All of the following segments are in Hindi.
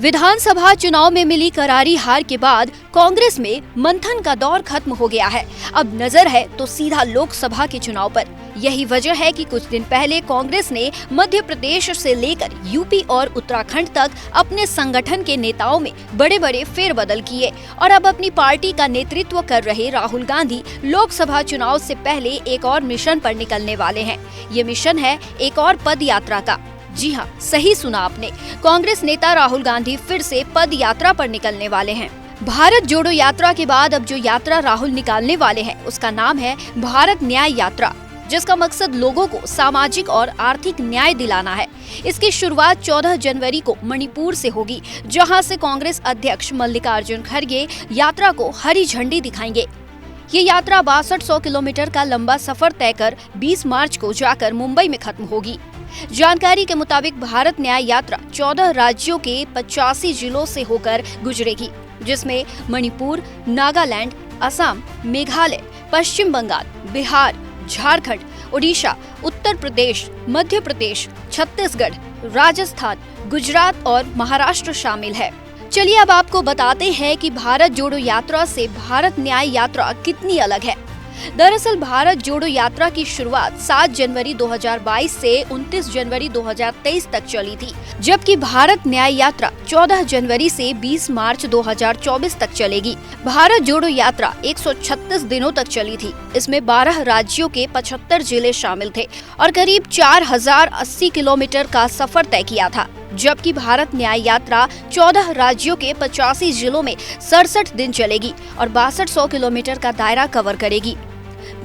विधानसभा चुनाव में मिली करारी हार के बाद कांग्रेस में मंथन का दौर खत्म हो गया है। अब नजर है तो सीधा लोकसभा के चुनाव पर। यही वजह है कि कुछ दिन पहले कांग्रेस ने मध्य प्रदेश से लेकर यूपी और उत्तराखंड तक अपने संगठन के नेताओं में बड़े बड़े फेरबदल किए और अब अपनी पार्टी का नेतृत्व कर रहे राहुल गांधी लोकसभा चुनाव से पहले एक और मिशन पर निकलने वाले हैं। ये मिशन है एक और पद यात्रा का। जी हाँ, सही सुना आपने। कांग्रेस नेता राहुल गांधी फिर से पद यात्रा पर निकलने वाले हैं। भारत जोड़ो यात्रा के बाद अब जो यात्रा राहुल निकालने वाले हैं उसका नाम है भारत न्याय यात्रा, जिसका मकसद लोगों को सामाजिक और आर्थिक न्याय दिलाना है। इसकी शुरुआत 14 जनवरी को मणिपुर से होगी, जहां से कांग्रेस अध्यक्ष मल्लिकार्जुन खड़गे यात्रा को हरी झंडी दिखाएंगे। ये यात्रा 6200 किलोमीटर का लंबा सफर तय कर 20 मार्च को जाकर मुंबई में खत्म होगी। जानकारी के मुताबिक भारत न्याय यात्रा 14 राज्यों के 85 जिलों से होकर गुजरेगी, जिसमें मणिपुर, नागालैंड, असम, मेघालय, पश्चिम बंगाल, बिहार, झारखंड, उड़ीसा, उत्तर प्रदेश, मध्य प्रदेश, छत्तीसगढ़, राजस्थान, गुजरात और महाराष्ट्र शामिल है। चलिए अब आपको बताते हैं कि भारत जोड़ो यात्रा से भारत न्याय यात्रा कितनी अलग है। दरअसल भारत जोड़ो यात्रा की शुरुआत 7 जनवरी 2022 से 29 जनवरी 2023 तक चली थी, जबकि भारत न्याय यात्रा 14 जनवरी से 20 मार्च 2024 तक चलेगी। भारत जोड़ो यात्रा 136 दिनों तक चली थी। इसमें 12 राज्यों के 75 जिले शामिल थे और करीब 4080 किलोमीटर का सफर तय किया था, जबकि भारत न्याय यात्रा 14 राज्यों के 85 जिलों में 67 दिन चलेगी और 6200 किलोमीटर का दायरा कवर करेगी।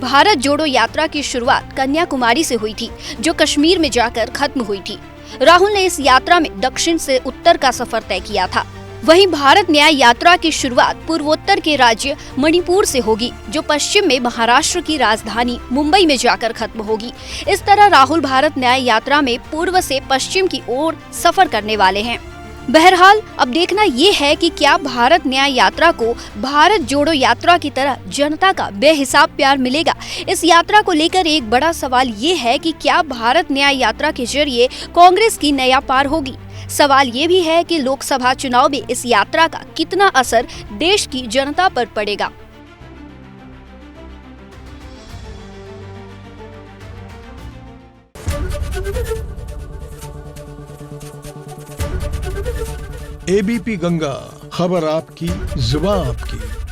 भारत जोड़ो यात्रा की शुरुआत कन्याकुमारी से हुई थी, जो कश्मीर में जाकर खत्म हुई थी। राहुल ने इस यात्रा में दक्षिण से उत्तर का सफर तय किया था। वहीं भारत न्याय यात्रा की शुरुआत पूर्वोत्तर के राज्य मणिपुर से होगी, जो पश्चिम में महाराष्ट्र की राजधानी मुंबई में जाकर खत्म होगी। इस तरह राहुल भारत न्याय यात्रा में पूर्व से पश्चिम की ओर सफर करने वाले हैं। बहरहाल अब देखना ये है कि क्या भारत न्याय यात्रा को भारत जोड़ो यात्रा की तरह जनता का बेहिसाब प्यार मिलेगा। इस यात्रा को लेकर एक बड़ा सवाल ये है कि क्या भारत न्याय यात्रा के जरिए कांग्रेस की नया पार होगी। सवाल ये भी है कि लोकसभा चुनाव में इस यात्रा का कितना असर देश की जनता पर पड़ेगा। एबीपी गंगा, खबर आपकी, जुबान आपकी।